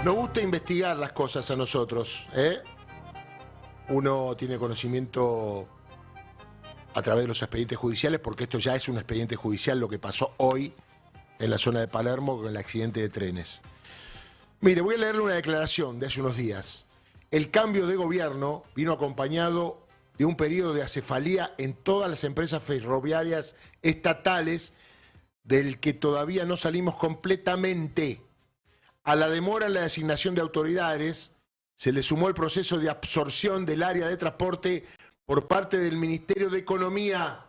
Nos gusta investigar las cosas a nosotros, ¿eh? Uno tiene conocimiento a través de los expedientes judiciales, porque esto ya es un expediente judicial, lo que pasó hoy en la zona de Palermo con el accidente de trenes. Mire, voy a leerle una declaración de hace unos días. El cambio de gobierno vino acompañado de un periodo de acefalía en todas las empresas ferroviarias estatales, del que todavía no salimos completamente. A la demora en la designación de autoridades se le sumó el proceso de absorción del área de transporte por parte del Ministerio de Economía,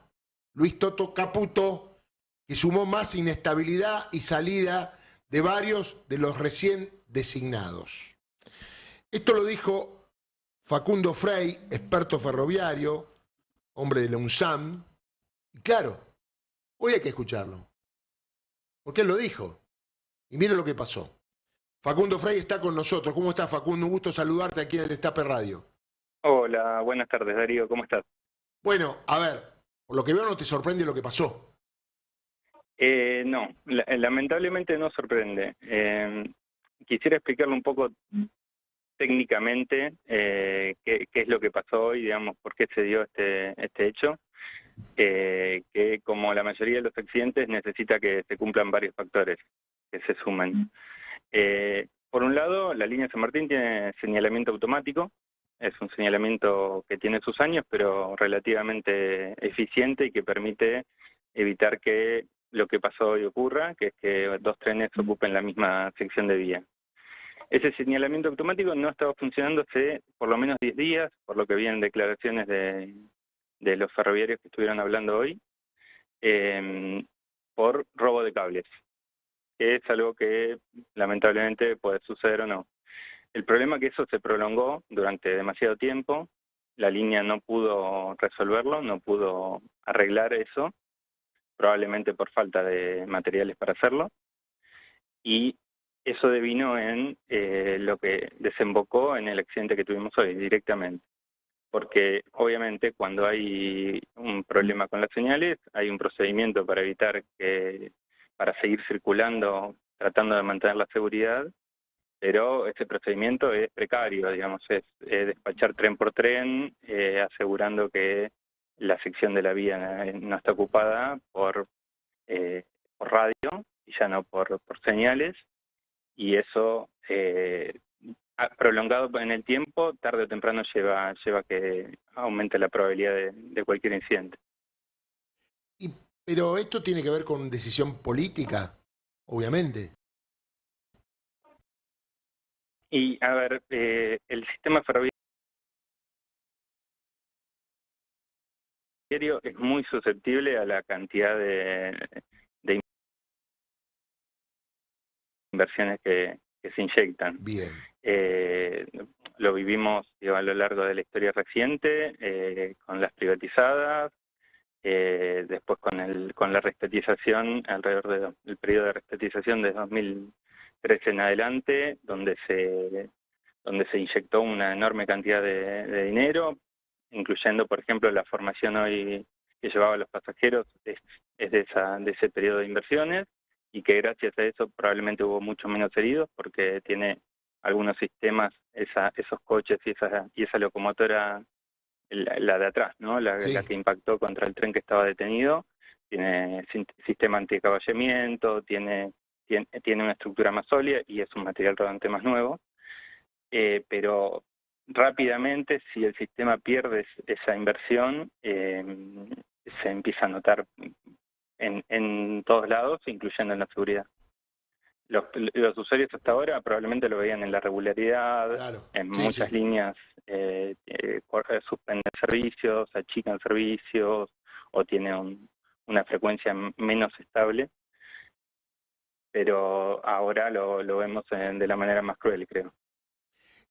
Luis Toto Caputo, que sumó más inestabilidad y salida de varios de los recién designados. Esto lo dijo Facundo Frey, experto ferroviario, hombre de la UNSAM. Y claro, hoy hay que escucharlo, porque él lo dijo. Y mire lo que pasó. Facundo Frey está con nosotros. ¿Cómo estás, Facundo? Un gusto saludarte aquí en el Destape Radio. Hola, buenas tardes, Darío, ¿cómo estás? Bueno, a ver, por lo que veo no te sorprende lo que pasó. No, lamentablemente no sorprende. Quisiera explicarle un poco técnicamente qué es lo que pasó hoy, digamos, por qué se dio este hecho, que como la mayoría de los accidentes necesita que se cumplan varios factores que se sumen. Por un lado, la línea San Martín tiene señalamiento automático. Es un señalamiento que tiene sus años, pero relativamente eficiente y que permite evitar que lo que pasó hoy ocurra, que es que dos trenes ocupen la misma sección de vía. Ese señalamiento automático no estaba funcionando hace por lo menos 10 días, por lo que vi en declaraciones de los ferroviarios que estuvieron hablando hoy, por robo de cables, que es algo que lamentablemente puede suceder o no. El problema es que eso se prolongó durante demasiado tiempo, la línea no pudo resolverlo, no pudo arreglar eso, probablemente por falta de materiales para hacerlo, y eso devino en lo que desembocó en el accidente que tuvimos hoy directamente. Porque obviamente cuando hay un problema con las señales, hay un procedimiento para evitar para seguir circulando, tratando de mantener la seguridad, pero ese procedimiento es precario, digamos, es despachar tren por tren, asegurando que la sección de la vía no está ocupada por radio y ya no por señales, y eso prolongado en el tiempo, tarde o temprano lleva a que aumente la probabilidad de cualquier incidente. Pero esto tiene que ver con decisión política, obviamente. Y a ver, el sistema ferroviario es muy susceptible a la cantidad de inversiones que se inyectan. Bien. Lo vivimos, digo, a lo largo de la historia reciente, con las privatizadas, después con la restatización, alrededor del periodo de restatización de 2013 en adelante, donde se inyectó una enorme cantidad de dinero, incluyendo, por ejemplo, la formación hoy que llevaba a los pasajeros, es de ese periodo de inversiones, y que gracias a eso probablemente hubo mucho menos heridos, porque tiene algunos sistemas, esos coches y esa locomotora, la de atrás, ¿no? Sí. La que impactó contra el tren que estaba detenido, tiene sistema anticaballamiento, tiene una estructura más sólida y es un material rodante más nuevo, pero rápidamente, si el sistema pierde esa inversión, se empieza a notar en todos lados, incluyendo en la seguridad. Los usuarios hasta ahora probablemente lo veían en la regularidad, Claro. en Sí. muchas líneas suspenden servicios, achican servicios o tienen una frecuencia menos estable, pero ahora lo vemos de la manera más cruel, creo.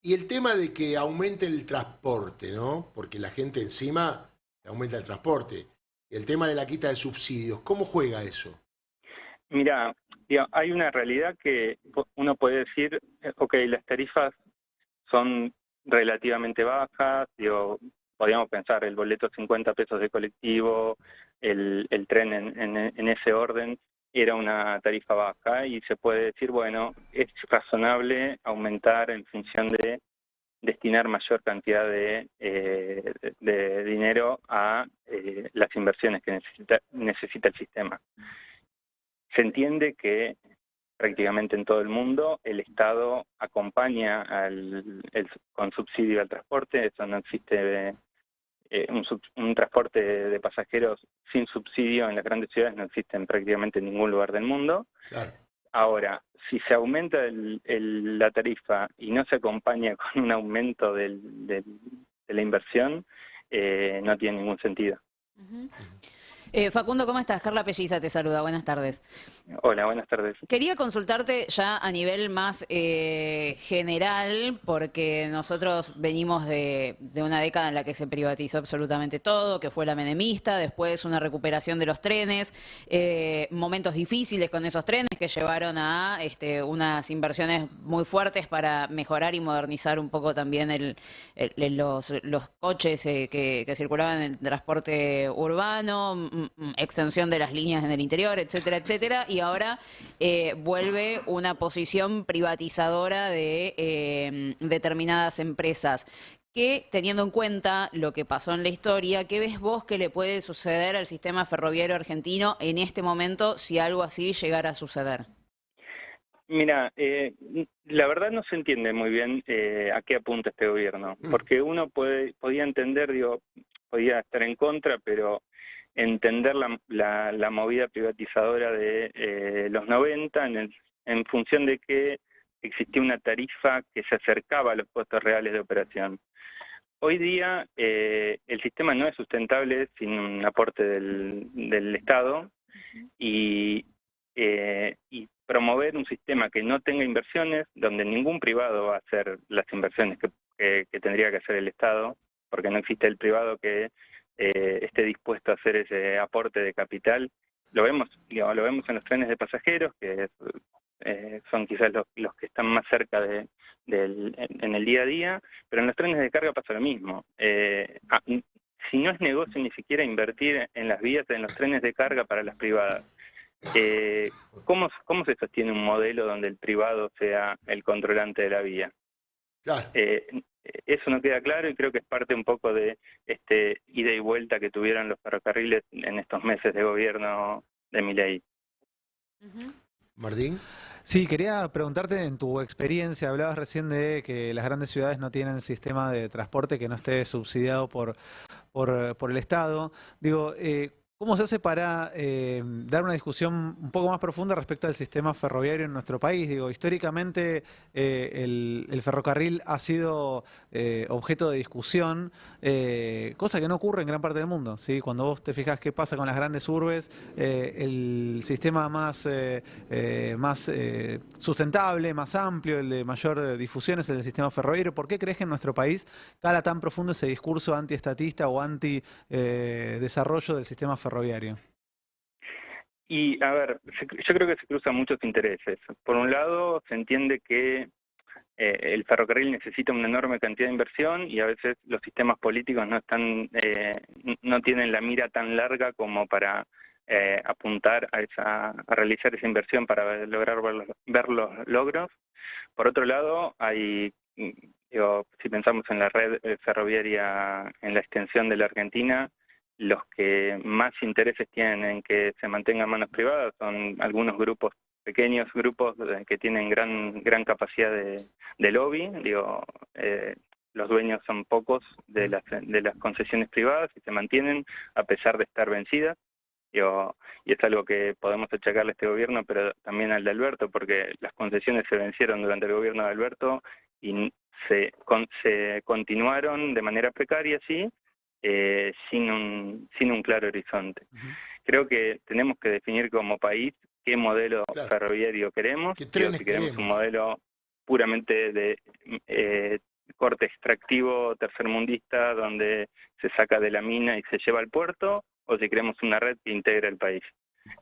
Y el tema de que aumente el transporte, ¿no? Porque la gente encima aumenta el transporte. El tema de la quita de subsidios, ¿cómo juega eso? Mira, hay una realidad que uno puede decir, ok, las tarifas son relativamente bajas, podríamos pensar el boleto 50 pesos de colectivo, el tren en ese orden, era una tarifa baja y se puede decir, bueno, es razonable aumentar en función de destinar mayor cantidad de dinero a las inversiones que necesita el sistema. Se entiende que prácticamente en todo el mundo el Estado acompaña con subsidio al transporte, eso no existe. Un transporte de pasajeros sin subsidio en las grandes ciudades no existe en prácticamente ningún lugar del mundo. Claro. Ahora, si se aumenta la tarifa y no se acompaña con un aumento de la inversión, no tiene ningún sentido. Facundo, ¿cómo estás? Carla Pelliza te saluda, buenas tardes. Hola, buenas tardes. Quería consultarte ya a nivel más general, porque nosotros venimos de una década en la que se privatizó absolutamente todo, que fue la menemista, después una recuperación de los trenes, momentos difíciles con esos trenes que llevaron a unas inversiones muy fuertes para mejorar y modernizar un poco también los coches que circulaban en el transporte urbano, extensión de las líneas en el interior, etcétera, etcétera, y ahora vuelve una posición privatizadora de determinadas empresas. Que, teniendo en cuenta lo que pasó en la historia, ¿qué ves vos que le puede suceder al sistema ferroviario argentino en este momento si algo así llegara a suceder? Mira, la verdad no se entiende muy bien a qué apunta este gobierno, porque uno podía entender, podía estar en contra, pero entender la movida privatizadora de los 90 en función de que existía una tarifa que se acercaba a los costos reales de operación. Hoy día el sistema no es sustentable sin un aporte del Estado y promover un sistema que no tenga inversiones, donde ningún privado va a hacer las inversiones que tendría que hacer el Estado, porque no existe el privado que esté dispuesto a hacer ese aporte de capital. Lo vemos en los trenes de pasajeros, que son quizás los que están más cerca en el día a día, pero en los trenes de carga pasa lo mismo. Si no es negocio ni siquiera invertir en las vías en los trenes de carga para las privadas, ¿cómo se sostiene un modelo donde el privado sea el controlante de la vía? Claro. Eso no queda claro y creo que es parte un poco de ida y vuelta que tuvieron los ferrocarriles en estos meses de gobierno de Milei. Martín. Sí, quería preguntarte, en tu experiencia, hablabas recién de que las grandes ciudades no tienen sistema de transporte que no esté subsidiado por el Estado. Digo, ¿cómo se hace para dar una discusión un poco más profunda respecto al sistema ferroviario en nuestro país? Digo, históricamente el ferrocarril ha sido objeto de discusión, cosa que no ocurre en gran parte del mundo, ¿sí? Cuando vos te fijas qué pasa con las grandes urbes, el sistema más sustentable, más amplio, el de mayor difusión es el del sistema ferroviario. ¿Por qué crees que en nuestro país cala tan profundo ese discurso antiestatista o anti-desarrollo del sistema ferroviario? Y, a ver, yo creo que se cruzan muchos intereses. Por un lado, se entiende que el ferrocarril necesita una enorme cantidad de inversión y a veces los sistemas políticos no tienen la mira tan larga como para apuntar a realizar esa inversión para lograr ver los logros. Por otro lado, si pensamos en la red ferroviaria, en la extensión de la Argentina, los que más intereses tienen en que se mantengan manos privadas son algunos pequeños grupos que tienen gran capacidad de lobby. Los dueños son pocos de las concesiones privadas y se mantienen a pesar de estar vencidas. Y es algo que podemos achacarle a este gobierno, pero también al de Alberto, porque las concesiones se vencieron durante el gobierno de Alberto y se continuaron de manera precaria, sí, sin un claro horizonte. Creo que tenemos que definir como país qué modelo ferroviario queremos. Si queremos un modelo puramente de corte extractivo tercermundista, donde se saca de la mina y se lleva al puerto, o si queremos una red que integre el país.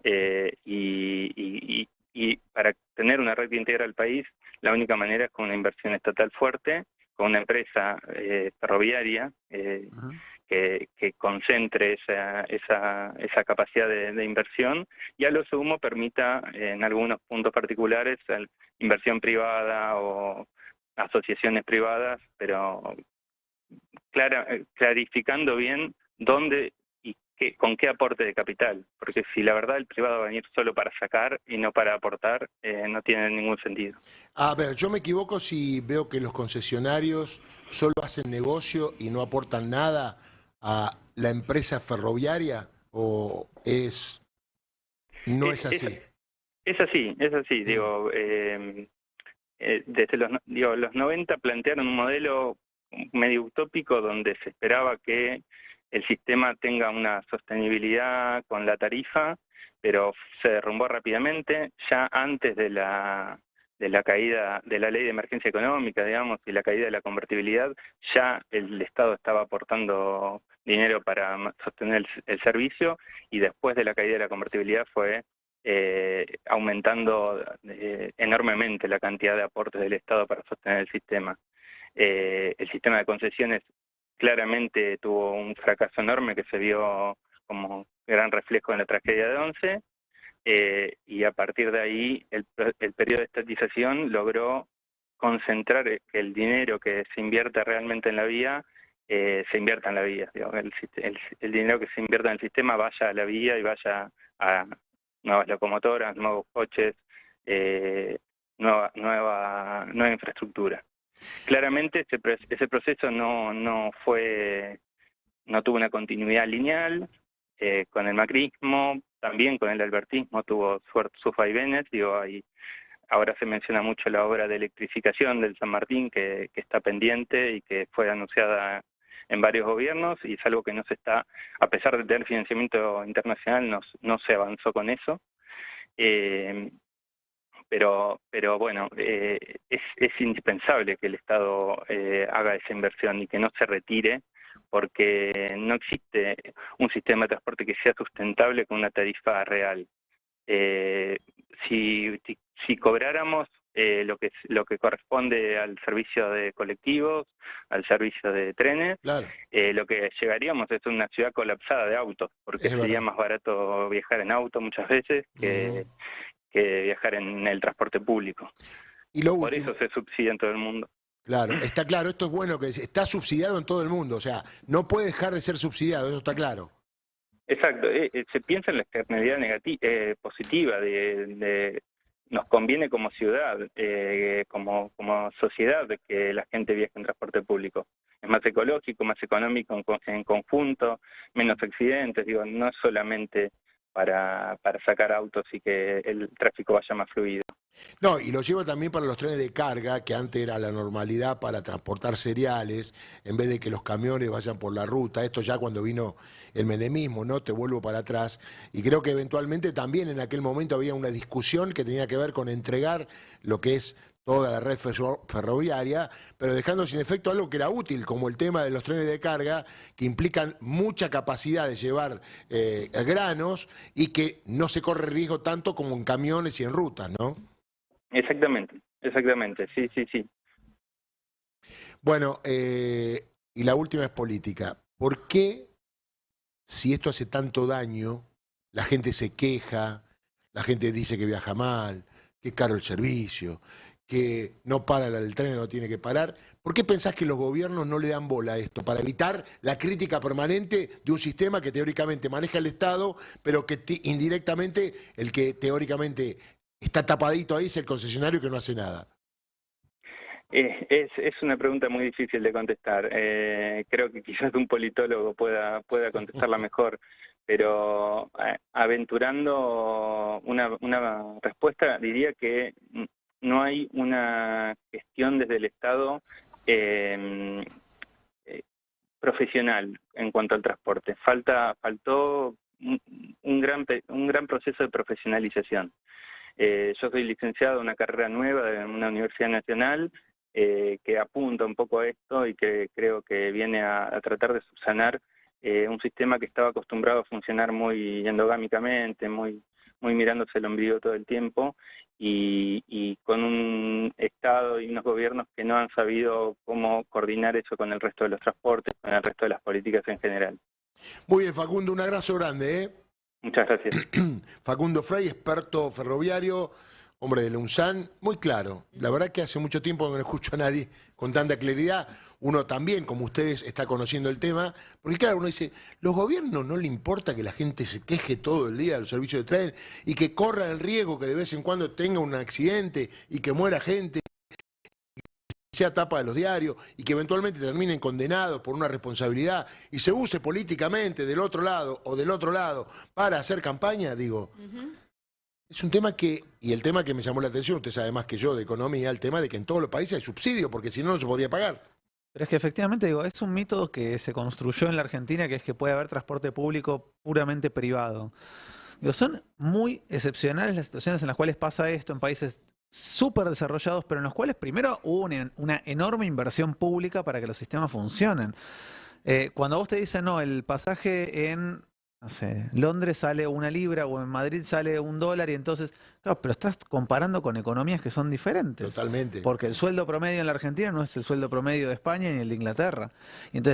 Y para tener una red que integra el país, la única manera es con una inversión estatal fuerte, con una empresa ferroviaria que concentre esa capacidad de inversión, y a lo sumo permita en algunos puntos particulares inversión privada o asociaciones privadas, pero clarificando bien dónde y con qué aporte de capital, porque si la verdad el privado va a venir solo para sacar y no para aportar, no tiene ningún sentido. A ver, yo me equivoco si veo que los concesionarios solo hacen negocio y no aportan nada a la empresa ferroviaria, o no es así. Es así, digo, desde los 90 plantearon un modelo medio utópico donde se esperaba que el sistema tenga una sostenibilidad con la tarifa, pero se derrumbó rápidamente, ya antes de la caída de la ley de emergencia económica, digamos, y la caída de la convertibilidad, ya el Estado estaba aportando dinero para sostener el servicio, y después de la caída de la convertibilidad fue aumentando enormemente la cantidad de aportes del Estado para sostener el sistema. El sistema de concesiones claramente tuvo un fracaso enorme que se vio como gran reflejo en la tragedia de Once, y a partir de ahí el periodo de estatización logró concentrar que el dinero que se invierte realmente en la vía se invierta en la vía. Digamos, el dinero que se invierta en el sistema vaya a la vía y vaya a nuevas locomotoras, nuevos coches, nueva infraestructura. Claramente ese proceso no tuvo una continuidad lineal. Con el macrismo, también con el albertismo tuvo sus vaivenes. Ahora se menciona mucho la obra de electrificación del San Martín, que está pendiente y que fue anunciada en varios gobiernos, y es algo que no se está, a pesar de tener financiamiento internacional, no se avanzó con eso. Pero bueno, es indispensable que el Estado haga esa inversión y que no se retire, porque no existe un sistema de transporte que sea sustentable con una tarifa real. Si cobráramos lo que corresponde al servicio de colectivos, al servicio de trenes, Claro, lo que llegaríamos es una ciudad colapsada de autos, porque es sería verdad. más barato viajar en auto muchas veces que viajar en el transporte público. Y lo Por último, eso se subsidia en todo el mundo. claro, está claro, esto es bueno, que está subsidiado en todo el mundo, o sea, no puede dejar de ser subsidiado, eso está claro. Exacto, se piensa en la externalidad positiva nos conviene como ciudad, como sociedad, de que la gente viaje en transporte público. Es más ecológico, más económico en conjunto, menos accidentes, no es solamente para sacar autos y que el tráfico vaya más fluido. No, y lo llevo también para los trenes de carga, que antes era la normalidad para transportar cereales, en vez de que los camiones vayan por la ruta. Esto ya cuando vino el menemismo, ¿no? Te vuelvo para atrás. Y creo que eventualmente también en aquel momento había una discusión que tenía que ver con entregar lo que es toda la red ferroviaria, pero dejando sin efecto algo que era útil, como el tema de los trenes de carga, que implican mucha capacidad de llevar granos y que no se corre riesgo tanto como en camiones y en rutas, ¿no? Exactamente, sí. Bueno, y la última es política. ¿Por qué, si esto hace tanto daño, la gente se queja, la gente dice que viaja mal, que es caro el servicio, que no para el tren, no tiene que parar? ¿Por qué pensás que los gobiernos no le dan bola a esto? Para evitar la crítica permanente de un sistema que teóricamente maneja el Estado, pero que indirectamente el que teóricamente está tapadito ahí es el concesionario que no hace nada. Es una pregunta muy difícil de contestar. Creo que quizás un politólogo pueda contestarla mejor, pero aventurando una respuesta, diría que no hay una gestión desde el Estado profesional en cuanto al transporte. Faltó un gran proceso de profesionalización. Yo soy licenciado en una carrera nueva de una universidad nacional que apunta un poco a esto y que creo que viene a tratar de subsanar un sistema que estaba acostumbrado a funcionar muy endogámicamente, muy muy mirándose el ombligo todo el tiempo y con un Estado y unos gobiernos que no han sabido cómo coordinar eso con el resto de los transportes, con el resto de las políticas en general. Muy bien, Facundo, un abrazo grande, ¿eh? Muchas gracias. Facundo Frey, experto ferroviario, hombre de la UNSAN, muy claro. La verdad que hace mucho tiempo que no escucho a nadie con tanta claridad. Uno también, como ustedes, está conociendo el tema. Porque claro, uno dice, los gobiernos no le importa que la gente se queje todo el día de los servicios de tren y que corra el riesgo que de vez en cuando tenga un accidente y que muera gente, sea tapa de los diarios y que eventualmente terminen condenados por una responsabilidad y se use políticamente del otro lado o del otro lado para hacer campaña, digo. Es un tema que, y el tema que me llamó la atención, usted sabe más que yo de economía, el tema de que en todos los países hay subsidio, porque si no, no se podría pagar. Pero es que efectivamente, digo, es un mito que se construyó en la Argentina, que es que puede haber transporte público puramente privado. Digo, son muy excepcionales las situaciones en las cuales pasa esto en países súper desarrollados, pero en los cuales primero hubo una enorme inversión pública para que los sistemas funcionen. Cuando vos te dicen, no, el pasaje en, no sé, Londres sale 1 libra o en Madrid sale $1 y entonces, claro, pero estás comparando con economías que son diferentes. Totalmente. Porque el sueldo promedio en la Argentina no es el sueldo promedio de España ni el de Inglaterra. Y entonces